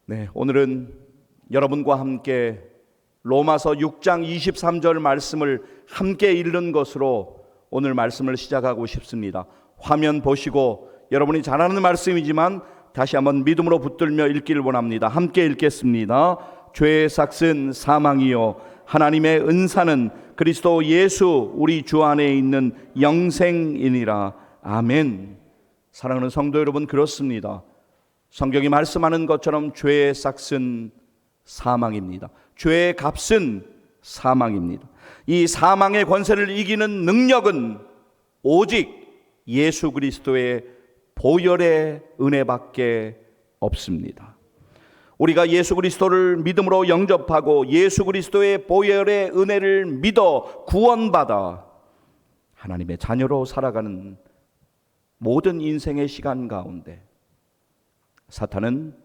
네, 오늘은 여러분과 함께 로마서 6장 23절 말씀을 함께 읽는 것으로 오늘 말씀을 시작하고 싶습니다. 화면 보시고 여러분이 잘 아는 말씀이지만 다시 한번 믿음으로 붙들며 읽기를 원합니다. 함께 읽겠습니다. 죄의 삭은 사망이요 하나님의 은사는 그리스도 예수 우리 주 안에 있는 영생이니라. 아멘. 사랑하는 성도 여러분, 그렇습니다. 성경이 말씀하는 것처럼 죄의 삭은 사망입니다. 죄의 값은 사망입니다. 이 사망의 권세를 이기는 능력은 오직 예수 그리스도의 보혈의 은혜밖에 없습니다. 우리가 예수 그리스도를 믿음으로 영접하고 예수 그리스도의 보혈의 은혜를 믿어 구원받아 하나님의 자녀로 살아가는 모든 인생의 시간 가운데 사탄은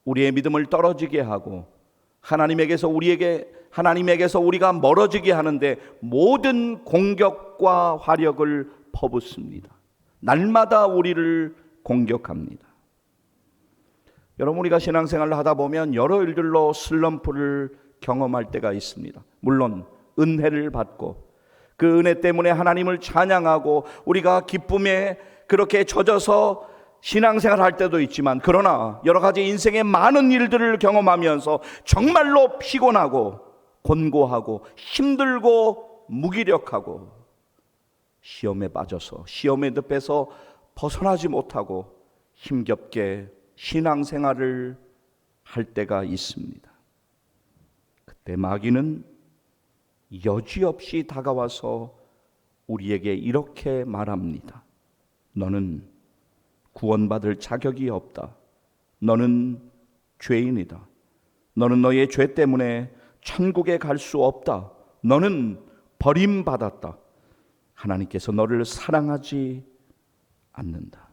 우리의 믿음을 떨어지게 하고 하나님에게서 우리가 멀어지게 하는데 모든 공격과 화력을 퍼붓습니다. 날마다 우리를 공격합니다. 여러분, 우리가 신앙생활을 하다 보면 여러 일들로 슬럼프를 경험할 때가 있습니다. 물론 은혜를 받고 그 은혜 때문에 하나님을 찬양하고 우리가 기쁨에 그렇게 젖어서 신앙생활 할 때도 있지만, 그러나 여러 가지 인생의 많은 일들을 경험하면서 정말로 피곤하고 곤고하고 힘들고 무기력하고 시험에 빠져서 시험의 늪에서 벗어나지 못하고 힘겹게 신앙생활을 할 때가 있습니다. 그때 마귀는 여지없이 다가와서 우리에게 이렇게 말합니다. 너는 구원받을 자격이 없다. 너는 죄인이다. 너는 너의 죄 때문에 천국에 갈 수 없다. 너는 버림받았다. 하나님께서 너를 사랑하지 않는다.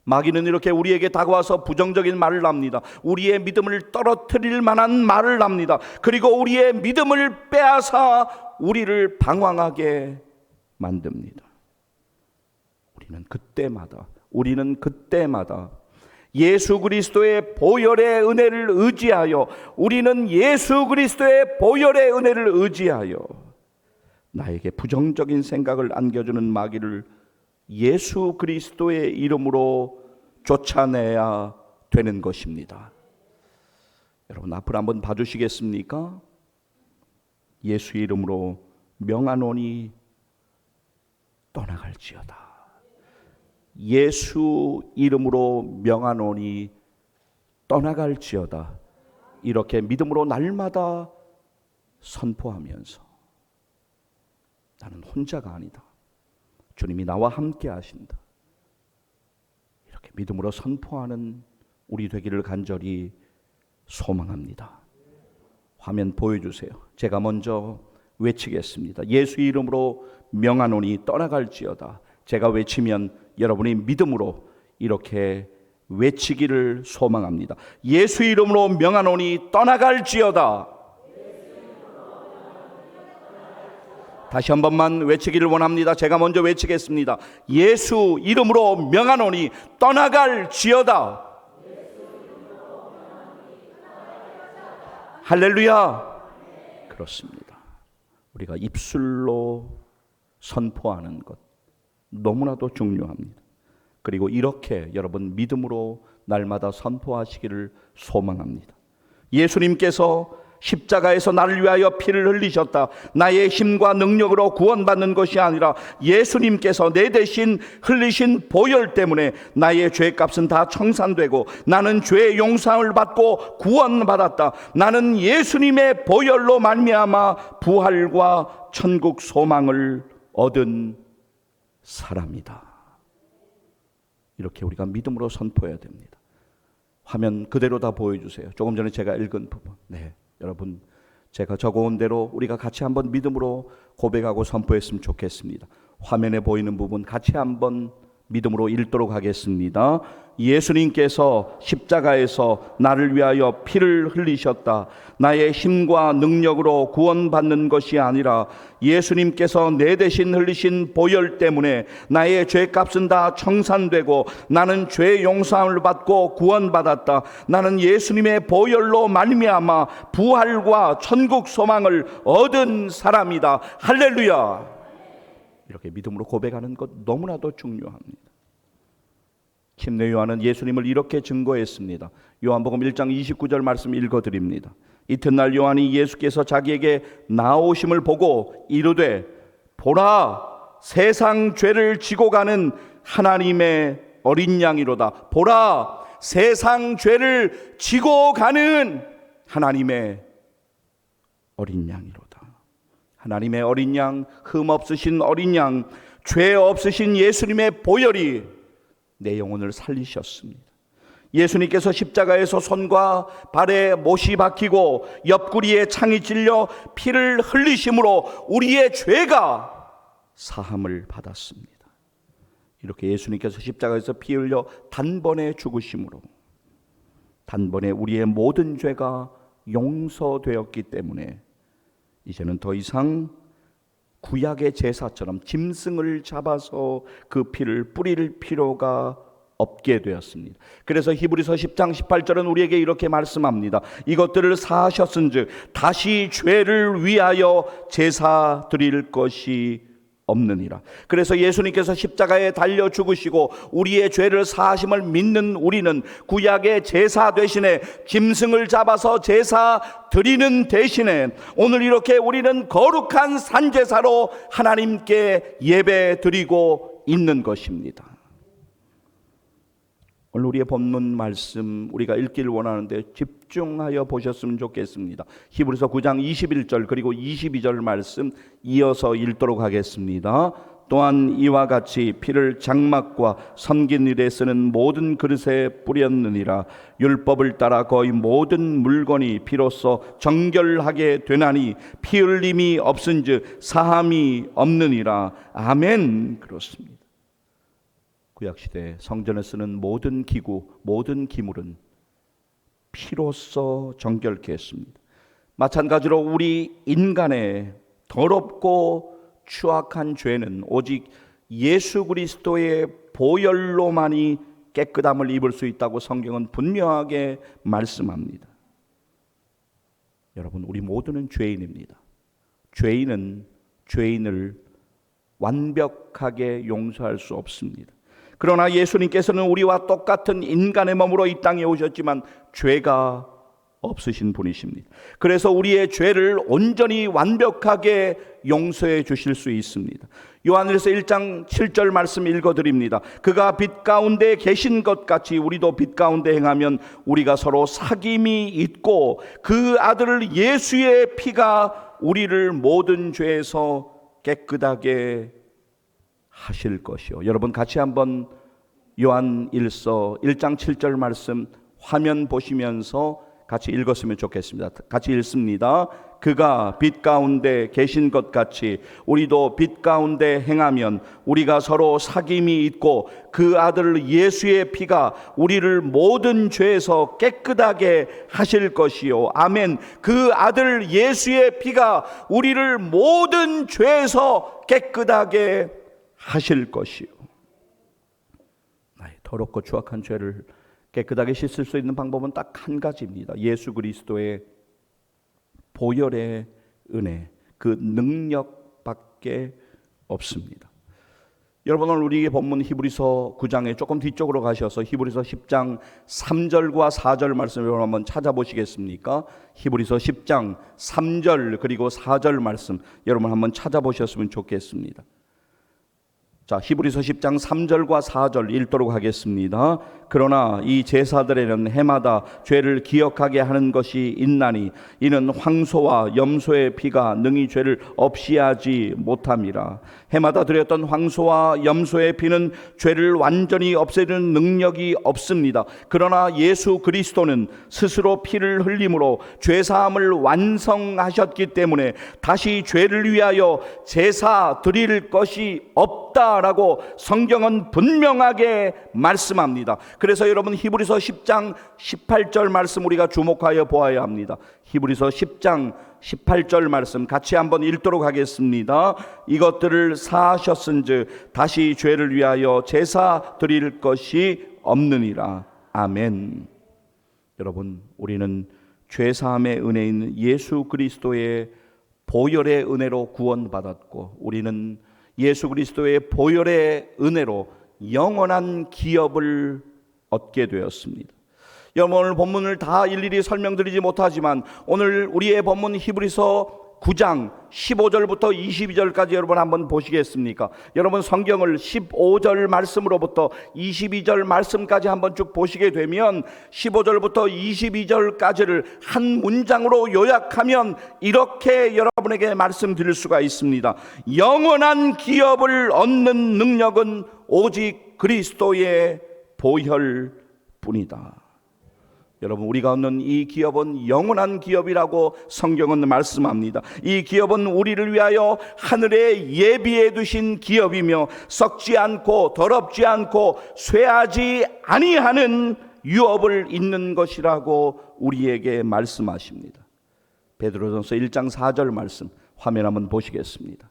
마귀는 이렇게 우리에게 다가와서 부정적인 말을 합니다. 우리의 믿음을 떨어뜨릴 만한 말을 합니다. 그리고 우리의 믿음을 빼앗아 우리를 방황하게 만듭니다. 우리는 그때마다 예수 그리스도의 보혈의 은혜를 의지하여 우리는 예수 그리스도의 보혈의 은혜를 의지하여 나에게 부정적인 생각을 안겨주는 마귀를 예수 그리스도의 이름으로 쫓아내야 되는 것입니다. 여러분, 앞으로 한번 봐주시겠습니까? 예수 이름으로 명하노니 떠나갈지어다. 예수 이름으로 명하노니 떠나갈지어다. 이렇게 믿음으로 날마다 선포하면서 나는 혼자가 아니다. 주님이 나와 함께 하신다. 이렇게 믿음으로 선포하는 우리 되기를 간절히 소망합니다. 화면 보여주세요. 제가 먼저 외치겠습니다. 예수 이름으로 명하노니 떠나갈지어다. 제가 외치면 여러분이 믿음으로 이렇게 외치기를 소망합니다. 예수 이름으로 명하노니 떠나갈지어다. 다시 한 번만 외치기를 원합니다. 제가 먼저 외치겠습니다. 예수 이름으로 명하노니 떠나갈지어다. 할렐루야. 그렇습니다. 우리가 입술로 선포하는 것 너무나도 중요합니다. 그리고 이렇게 여러분 믿음으로 날마다 선포하시기를 소망합니다. 예수님께서 십자가에서 나를 위하여 피를 흘리셨다. 나의 힘과 능력으로 구원받는 것이 아니라 예수님께서 내 대신 흘리신 보혈 때문에 나의 죄값은 다 청산되고 나는 죄의 용서를 받고 구원받았다. 나는 예수님의 보혈로 말미암아 부활과 천국 소망을 얻은 사람이다. 이렇게 우리가 믿음으로 선포해야 됩니다. 화면 그대로 다 보여주세요. 조금 전에 제가 읽은 부분. 네, 여러분, 제가 적어온 대로 우리가 같이 한번 믿음으로 고백하고 선포했으면 좋겠습니다. 화면에 보이는 부분 같이 한번 믿음으로 읽도록 하겠습니다. 예수님께서 십자가에서 나를 위하여 피를 흘리셨다. 나의 힘과 능력으로 구원받는 것이 아니라 예수님께서 내 대신 흘리신 보혈 때문에 나의 죄값은 다 청산되고 나는 죄 용서함을 받고 구원받았다. 나는 예수님의 보혈로 말미암아 부활과 천국 소망을 얻은 사람이다. 할렐루야. 이렇게 믿음으로 고백하는 것 너무나도 중요합니다. 침례 요한은 예수님을 이렇게 증거했습니다. 요한복음 1장 29절 말씀 읽어드립니다. 이튿날 요한이 예수께서 자기에게 나오심을 보고 이르되 보라 세상 죄를 지고 가는 하나님의 어린 양이로다. 보라 세상 죄를 지고 가는 하나님의 어린 양이로다. 하나님의 어린 양, 흠 없으신 어린 양, 죄 없으신 예수님의 보혈이 내 영혼을 살리셨습니다. 예수님께서 십자가에서 손과 발에 못이 박히고 옆구리에 창이 찔려 피를 흘리심으로 우리의 죄가 사함을 받았습니다. 이렇게 예수님께서 십자가에서 피 흘려 단번에 죽으심으로 단번에 우리의 모든 죄가 용서되었기 때문에 이제는 더 이상 구약의 제사처럼 짐승을 잡아서 그 피를 뿌릴 필요가 없게 되었습니다. 그래서 히브리서 10장 18절은 우리에게 이렇게 말씀합니다. 이것들을 사하셨은즉 다시 죄를 위하여 제사 드릴 것이 없느니라. 그래서 예수님께서 십자가에 달려 죽으시고 우리의 죄를 사하심을 믿는 우리는 구약의 제사 대신에 짐승을 잡아서 제사 드리는 대신에 오늘 이렇게 우리는 거룩한 산제사로 하나님께 예배 드리고 있는 것입니다. 오늘 우리의 본문 말씀 우리가 읽기를 원하는데 집중하여 보셨으면 좋겠습니다. 히브리서 9장 21절 그리고 22절 말씀 이어서 읽도록 하겠습니다. 또한 이와 같이 피를 장막과 섬긴 일에 쓰는 모든 그릇에 뿌렸느니라. 율법을 따라 거의 모든 물건이 피로써 정결하게 되나니 피 흘림이 없은즉 사함이 없느니라. 아멘. 그렇습니다. 구약시대 성전에 쓰는 모든 기구, 모든 기물은 피로써 정결케 했습니다. 마찬가지로 우리 인간의 더럽고 추악한 죄는 오직 예수 그리스도의 보혈로만이 깨끗함을 입을 수 있다고 성경은 분명하게 말씀합니다. 여러분, 우리 모두는 죄인입니다. 죄인은 죄인을 완벽하게 용서할 수 없습니다. 그러나 예수님께서는 우리와 똑같은 인간의 몸으로 이 땅에 오셨지만 죄가 없으신 분이십니다. 그래서 우리의 죄를 온전히 완벽하게 용서해 주실 수 있습니다. 요한일서 1장 7절 말씀 읽어드립니다. 그가 빛 가운데 계신 것 같이 우리도 빛 가운데 행하면 우리가 서로 사귐이 있고 그 아들 예수의 피가 우리를 모든 죄에서 깨끗하게 하실 것이요. 여러분 같이 한번 요한일서 1장 7절 말씀 화면 보시면서 같이 읽었으면 좋겠습니다. 같이 읽습니다. 그가 빛 가운데 계신 것 같이 우리도 빛 가운데 행하면 우리가 서로 사귐이 있고 그 아들 예수의 피가 우리를 모든 죄에서 깨끗하게 하실 것이요. 아멘. 그 아들 예수의 피가 우리를 모든 죄에서 깨끗하게 하실 것이요. 나의 더럽고 추악한 죄를 깨끗하게 씻을 수 있는 방법은 딱 한 가지입니다. 예수 그리스도의 보혈의 은혜, 그 능력밖에 없습니다. 여러분 오늘 우리의 본문 히브리서 9장에 조금 뒤쪽으로 가셔서 히브리서 10장 3절과 4절 말씀을 한번 찾아보시겠습니까? 히브리서 10장 3절 그리고 4절 말씀 여러분 한번 찾아보셨으면 좋겠습니다. 자, 히브리서 10장 3절과 4절 읽도록 하겠습니다. 그러나 이 제사들에는 해마다 죄를 기억하게 하는 것이 있나니 이는 황소와 염소의 피가 능히 죄를 없이 하지 못함이라. 해마다 드렸던 황소와 염소의 피는 죄를 완전히 없애는 능력이 없습니다. 그러나 예수 그리스도는 스스로 피를 흘림으로 죄사함을 완성하셨기 때문에 다시 죄를 위하여 제사 드릴 것이 없다라고 성경은 분명하게 말씀합니다. 그래서 여러분 히브리서 10장 18절 말씀 우리가 주목하여 보아야 합니다. 히브리서 10장 18절 말씀 같이 한번 읽도록 하겠습니다. 이것들을 사하셨은즉 다시 죄를 위하여 제사 드릴 것이 없느니라. 아멘. 여러분, 우리는 죄사함의 은혜인 예수 그리스도의 보혈의 은혜로 구원받았고, 우리는 예수 그리스도의 보혈의 은혜로 영원한 기업을 얻게 되었습니다. 여러분, 오늘 본문을 다 일일이 설명드리지 못하지만 오늘 우리의 본문 히브리서 9장 15절부터 22절까지 여러분 한번 보시겠습니까? 여러분 성경을 15절 말씀으로부터 22절 말씀까지 한번 쭉 보시게 되면 15절부터 22절까지를 한 문장으로 요약하면 이렇게 여러분에게 말씀드릴 수가 있습니다. 영원한 기업을 얻는 능력은 오직 그리스도의 보혈뿐이다. 여러분, 우리가 얻는 이 기업은 영원한 기업이라고 성경은 말씀합니다. 이 기업은 우리를 위하여 하늘에 예비해 두신 기업이며 썩지 않고 더럽지 않고 쇠하지 아니하는 유업을 잇는 것이라고 우리에게 말씀하십니다. 베드로전서 1장 4절 말씀 화면 한번 보시겠습니다.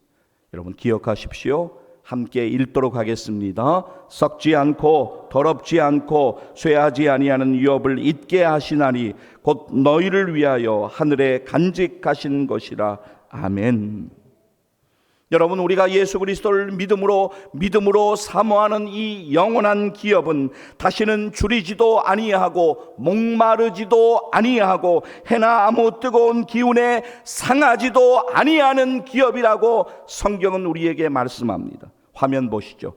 여러분 기억하십시오. 함께 읽도록 하겠습니다. 썩지 않고 더럽지 않고 쇠하지 아니하는 유업을 잊게 하시나니 곧 너희를 위하여 하늘에 간직하신 것이라. 아멘. 여러분, 우리가 예수 그리스도를 믿음으로 사모하는 이 영원한 기업은 다시는 줄이지도 아니하고 목마르지도 아니하고 해나 아무 뜨거운 기운에 상하지도 아니하는 기업이라고 성경은 우리에게 말씀합니다. 화면 보시죠.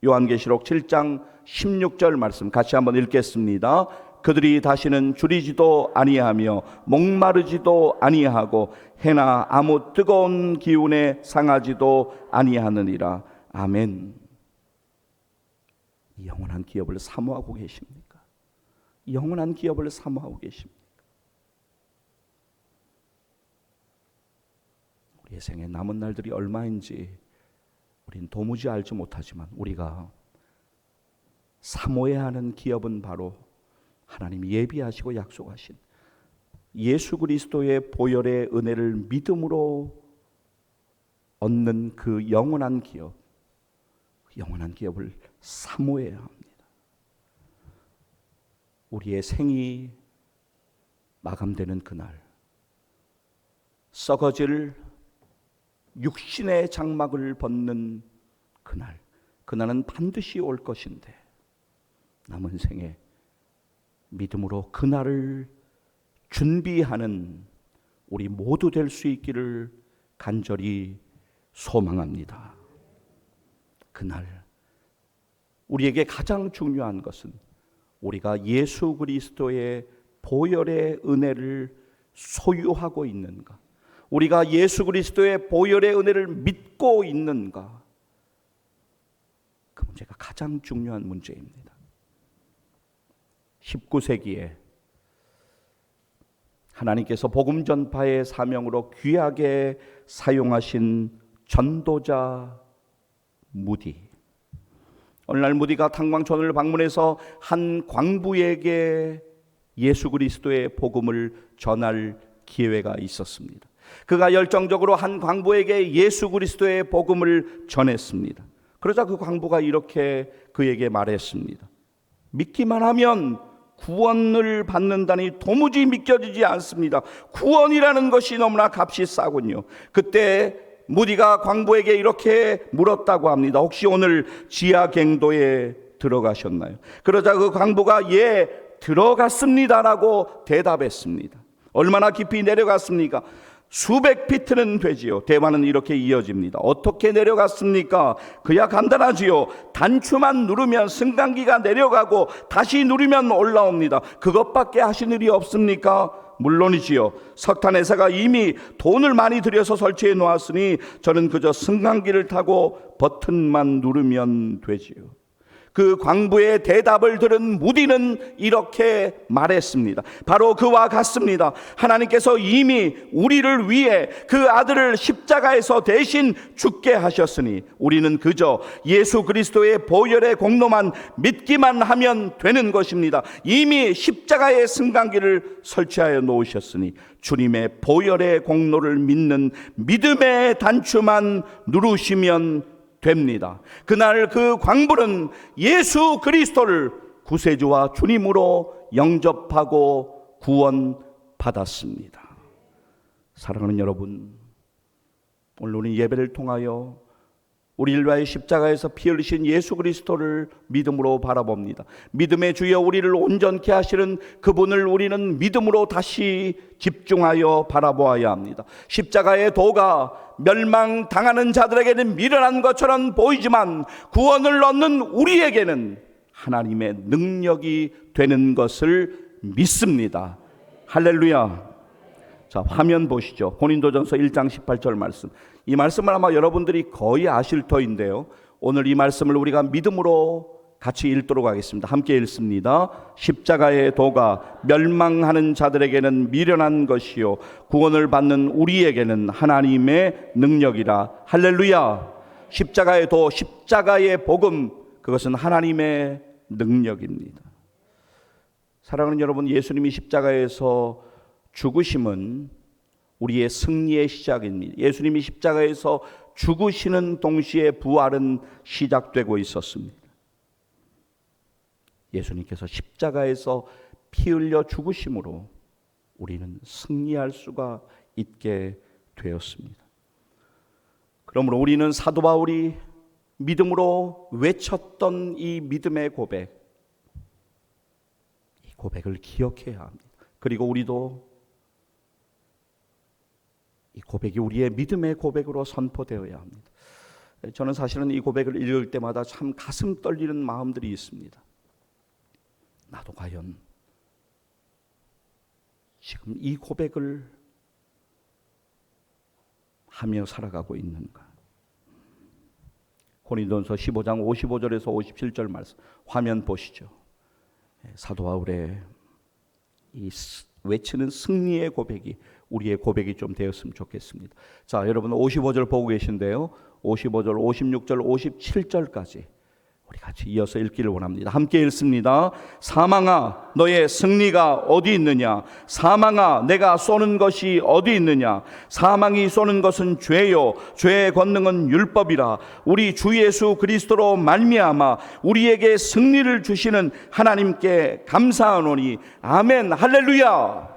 요한계시록 7장 16절 말씀 같이 한번 읽겠습니다. 그들이 다시는 줄이지도 아니하며 목마르지도 아니하고 해나 아무 뜨거운 기운에 상하지도 아니하느니라. 아멘. 이 영원한 기업을 사모하고 계십니까? 이 영원한 기업을 사모하고 계십니까? 우리의 생에 남은 날들이 얼마인지 우린 도무지 알지 못하지만 우리가 사모해야 하는 기업은 바로 하나님이 예비하시고 약속하신 예수 그리스도의 보혈의 은혜를 믿음으로 얻는 그 영원한 기업, 그 영원한 기업을 사모해야 합니다. 우리의 생이 마감되는 그날, 썩어질 육신의 장막을 벗는 그날, 그날은 반드시 올 것인데 남은 생에 믿음으로 그날을 준비하는 우리 모두 될 수 있기를 간절히 소망합니다. 그날 우리에게 가장 중요한 것은 우리가 예수 그리스도의 보혈의 은혜를 소유하고 있는가, 우리가 예수 그리스도의 보혈의 은혜를 믿고 있는가, 그 문제가 가장 중요한 문제입니다. 19세기에 하나님께서 복음 전파의 사명으로 귀하게 사용하신 전도자 무디. 어느 날 무디가 탄광촌을 방문해서 한 광부에게 예수 그리스도의 복음을 전할 기회가 있었습니다. 그가 열정적으로 한 광부에게 예수 그리스도의 복음을 전했습니다. 그러자 그 광부가 이렇게 그에게 말했습니다. 믿기만 하면 구원을 받는다니 도무지 믿겨지지 않습니다. 구원이라는 것이 너무나 값이 싸군요. 그때 무디가 광부에게 이렇게 물었다고 합니다. 혹시 오늘 지하갱도에 들어가셨나요? 그러자 그 광부가 예, 들어갔습니다라고 대답했습니다. 얼마나 깊이 내려갔습니까? 수백 피트는 되지요. 대화는 이렇게 이어집니다. 어떻게 내려갔습니까? 그야 간단하지요. 단추만 누르면 승강기가 내려가고 다시 누르면 올라옵니다. 그것밖에 하신 일이 없습니까? 물론이지요. 석탄 회사가 이미 돈을 많이 들여서 설치해 놓았으니 저는 그저 승강기를 타고 버튼만 누르면 되지요. 그 광부의 대답을 들은 무디는 이렇게 말했습니다. 바로 그와 같습니다. 하나님께서 이미 우리를 위해 그 아들을 십자가에서 대신 죽게 하셨으니 우리는 그저 예수 그리스도의 보혈의 공로만 믿기만 하면 되는 것입니다. 이미 십자가의 승강기를 설치하여 놓으셨으니 주님의 보혈의 공로를 믿는 믿음의 단추만 누르시면 됩니다. 그날 그 광부는 예수 그리스도를 구세주와 주님으로 영접하고 구원받았습니다. 사랑하는 여러분, 오늘 우리 예배를 통하여 우리를 위하여 십자가에서 피 흘리신 예수 그리스도를 믿음으로 바라봅니다. 믿음의 주여 우리를 온전케 하시는 그분을 우리는 믿음으로 다시 집중하여 바라보아야 합니다. 십자가의 도가 멸망당하는 자들에게는 미련한 것처럼 보이지만 구원을 얻는 우리에게는 하나님의 능력이 되는 것을 믿습니다. 할렐루야. 자, 화면 보시죠. 고린도전서 1장 18절 말씀. 이 말씀을 아마 여러분들이 거의 아실 터인데요, 오늘 이 말씀을 우리가 믿음으로 같이 읽도록 하겠습니다. 함께 읽습니다. 십자가의 도가 멸망하는 자들에게는 미련한 것이요 구원을 받는 우리에게는 하나님의 능력이라. 할렐루야. 십자가의 도, 십자가의 복음, 그것은 하나님의 능력입니다. 사랑하는 여러분, 예수님이 십자가에서 죽으심은 우리의 승리의 시작입니다. 예수님이 십자가에서 죽으시는 동시에 부활은 시작되고 있었습니다. 예수님께서 십자가에서 피 흘려 죽으심으로 우리는 승리할 수가 있게 되었습니다. 그러므로 우리는 사도 바울이 믿음으로 외쳤던 이 믿음의 고백, 이 고백을 기억해야 합니다. 그리고 우리도 이 고백이 우리의 믿음의 고백으로 선포되어야 합니다. 저는 사실은 이 고백을 읽을 때마다 참 가슴 떨리는 마음들이 있습니다. 나도 과연 지금 이 고백을 하며 살아가고 있는가? 고린도전서 15장 55절에서 57절 말씀 화면 보시죠. 사도 바울의 이 외치는 승리의 고백이 우리의 고백이 좀 되었으면 좋겠습니다. 자, 여러분 55절 보고 계신데요, 55절, 56절, 57절까지 우리 같이 이어서 읽기를 원합니다. 함께 읽습니다. 사망아, 너의 승리가 어디 있느냐? 사망아, 내가 쏘는 것이 어디 있느냐? 사망이 쏘는 것은 죄요, 죄의 권능은 율법이라. 우리 주 예수 그리스도로 말미암아 우리에게 승리를 주시는 하나님께 감사하노니. 아멘. 할렐루야.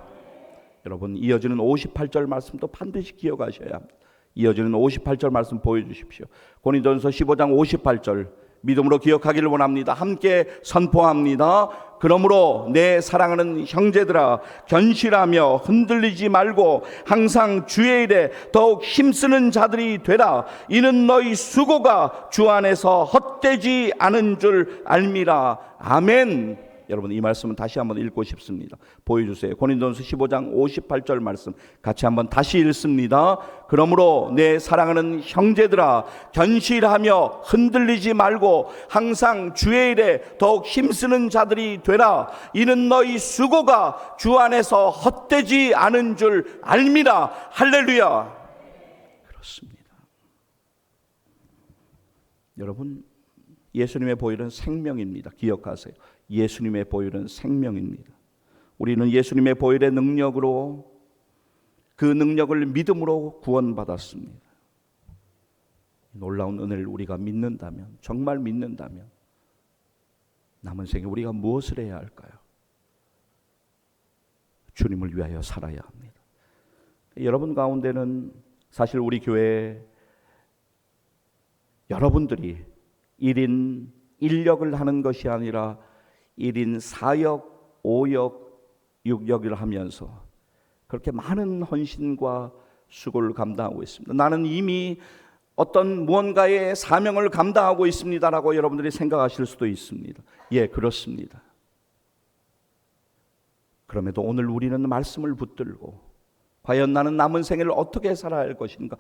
여러분, 이어지는 58절 말씀도 반드시 기억하셔야 합니다. 이어지는 58절 말씀 보여주십시오. 고린도전서 15장 58절 믿음으로 기억하기를 원합니다. 함께 선포합니다. 그러므로 내 사랑하는 형제들아, 견실하며 흔들리지 말고 항상 주의 일에 더욱 힘쓰는 자들이 되라. 이는 너희 수고가 주 안에서 헛되지 않은 줄 알미라. 아멘. 여러분, 이 말씀은 다시 한번 읽고 싶습니다. 보여주세요. 고린도전서 15장 58절 말씀 같이 한번 다시 읽습니다. 그러므로 내 사랑하는 형제들아, 견실하며 흔들리지 말고 항상 주의 일에 더욱 힘쓰는 자들이 되라. 이는 너희 수고가 주 안에서 헛되지 않은 줄 알미라. 할렐루야. 그렇습니다. 여러분, 예수님의 보혈은 생명입니다. 기억하세요. 예수님의 보혈은 생명입니다. 우리는 예수님의 보혈의 능력으로, 그 능력을 믿음으로 구원받았습니다. 놀라운 은혜를 우리가 믿는다면, 정말 믿는다면 남은 생에 우리가 무엇을 해야 할까요? 주님을 위하여 살아야 합니다. 여러분 가운데는 사실 우리 교회 여러분들이 1인 1역을 하는 것이 아니라 1인 4역, 5역, 6역을 하면서 그렇게 많은 헌신과 수고를 감당하고 있습니다. 나는 이미 어떤 무언가의 사명을 감당하고 있습니다라고 여러분들이 생각하실 수도 있습니다. 예, 그렇습니다. 그럼에도 오늘 우리는 말씀을 붙들고 과연 나는 남은 생애를 어떻게 살아야 할 것인가?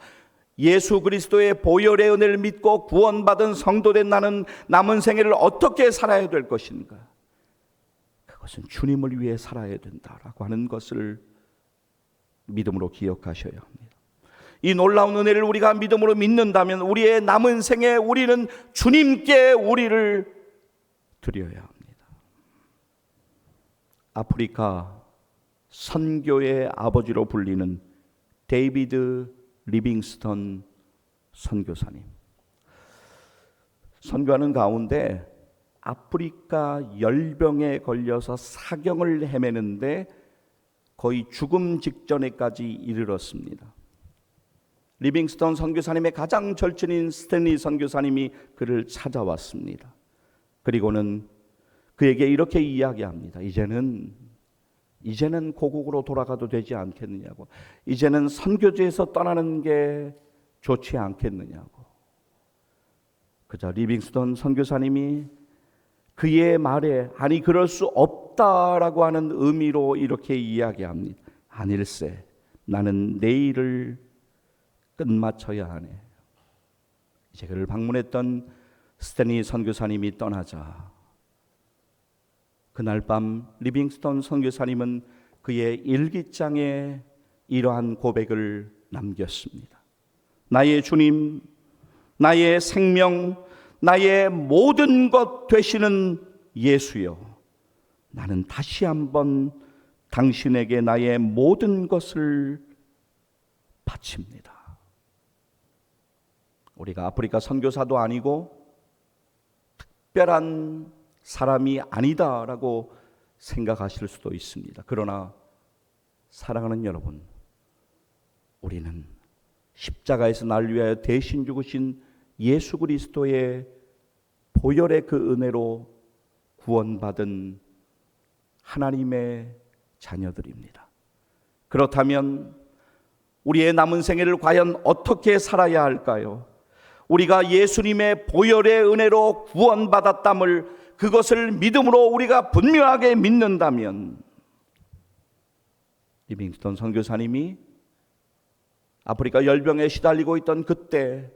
예수 그리스도의 보혈의 은혜를 믿고 구원받은 성도된 나는 남은 생애를 어떻게 살아야 될 것인가? 그것은 주님을 위해 살아야 된다라고 하는 것을 믿음으로 기억하셔야 합니다. 이 놀라운 은혜를 우리가 믿음으로 믿는다면 우리의 남은 생에 우리는 주님께 우리를 드려야 합니다. 아프리카 선교의 아버지로 불리는 데이비드 리빙스턴 선교사님, 선교하는 가운데 아프리카 열병에 걸려서 사경을 헤매는데 거의 죽음 직전에까지 이르렀습니다. 리빙스턴 선교사님의 가장 절친인 스탠리 선교사님이 그를 찾아왔습니다. 그리고는 그에게 이렇게 이야기합니다. 이제는 고국으로 돌아가도 되지 않겠느냐고. 이제는 선교지에서 떠나는 게 좋지 않겠느냐고. 그저 리빙스턴 선교사님이 그의 말에 아니 그럴 수 없다라고 하는 의미로 이렇게 이야기합니다. 아닐세, 나는 내일을 끝마쳐야 하네. 이제 그를 방문했던 스탠리 선교사님이 떠나자 그날 밤 리빙스턴 선교사님은 그의 일기장에 이러한 고백을 남겼습니다. 나의 주님, 나의 생명, 나의 모든 것 되시는 예수여, 나는 다시 한번 당신에게 나의 모든 것을 바칩니다. 우리가 아프리카 선교사도 아니고 특별한 사람이 아니다라고 생각하실 수도 있습니다. 그러나 사랑하는 여러분, 우리는 십자가에서 나를 위하여 대신 죽으신 예수 그리스도의 보혈의 그 은혜로 구원받은 하나님의 자녀들입니다. 그렇다면 우리의 남은 생애를 과연 어떻게 살아야 할까요? 우리가 예수님의 보혈의 은혜로 구원받았담을, 그것을 믿음으로 우리가 분명하게 믿는다면, 리빙스턴 선교사님이 아프리카 열병에 시달리고 있던 그때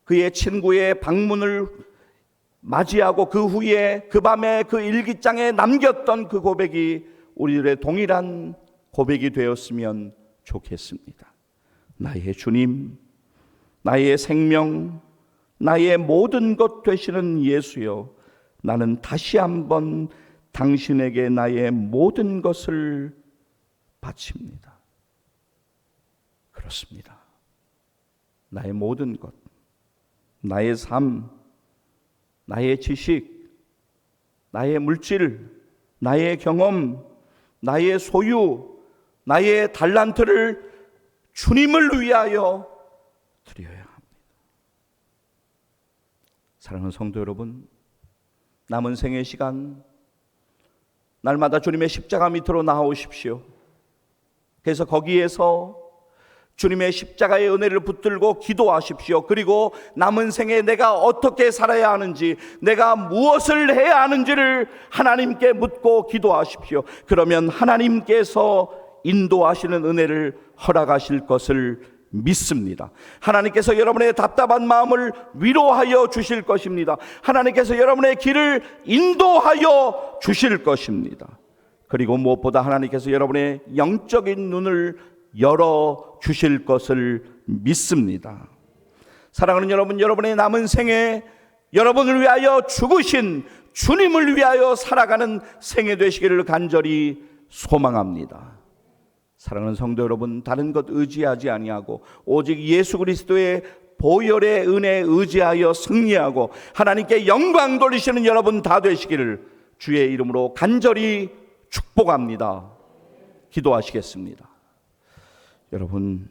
그의 친구의 방문을 맞이하고 그 후에 그 밤에 그 일기장에 남겼던 그 고백이 우리들의 동일한 고백이 되었으면 좋겠습니다. 나의 주님, 나의 생명, 나의 모든 것 되시는 예수여, 나는 다시 한번 당신에게 나의 모든 것을 바칩니다. 그렇습니다. 나의 모든 것, 나의 삶, 나의 지식, 나의 물질, 나의 경험, 나의 소유, 나의 달란트를 주님을 위하여 드려야 합니다. 사랑하는 성도 여러분, 남은 생의 시간 날마다 주님의 십자가 밑으로 나아오십시오. 그래서 거기에서 주님의 십자가의 은혜를 붙들고 기도하십시오. 그리고 남은 생에 내가 어떻게 살아야 하는지, 내가 무엇을 해야 하는지를 하나님께 묻고 기도하십시오. 그러면 하나님께서 인도하시는 은혜를 허락하실 것을 믿습니다. 하나님께서 여러분의 답답한 마음을 위로하여 주실 것입니다. 하나님께서 여러분의 길을 인도하여 주실 것입니다. 그리고 무엇보다 하나님께서 여러분의 영적인 눈을 열어 주실 것을 믿습니다. 사랑하는 여러분, 여러분의 남은 생에 여러분을 위하여 죽으신 주님을 위하여 살아가는 생애 되시기를 간절히 소망합니다. 사랑하는 성도 여러분, 다른 것 의지하지 아니하고 오직 예수 그리스도의 보혈의 은혜에 의지하여 승리하고 하나님께 영광 돌리시는 여러분 다 되시기를 주의 이름으로 간절히 축복합니다. 기도하시겠습니다. 여러분,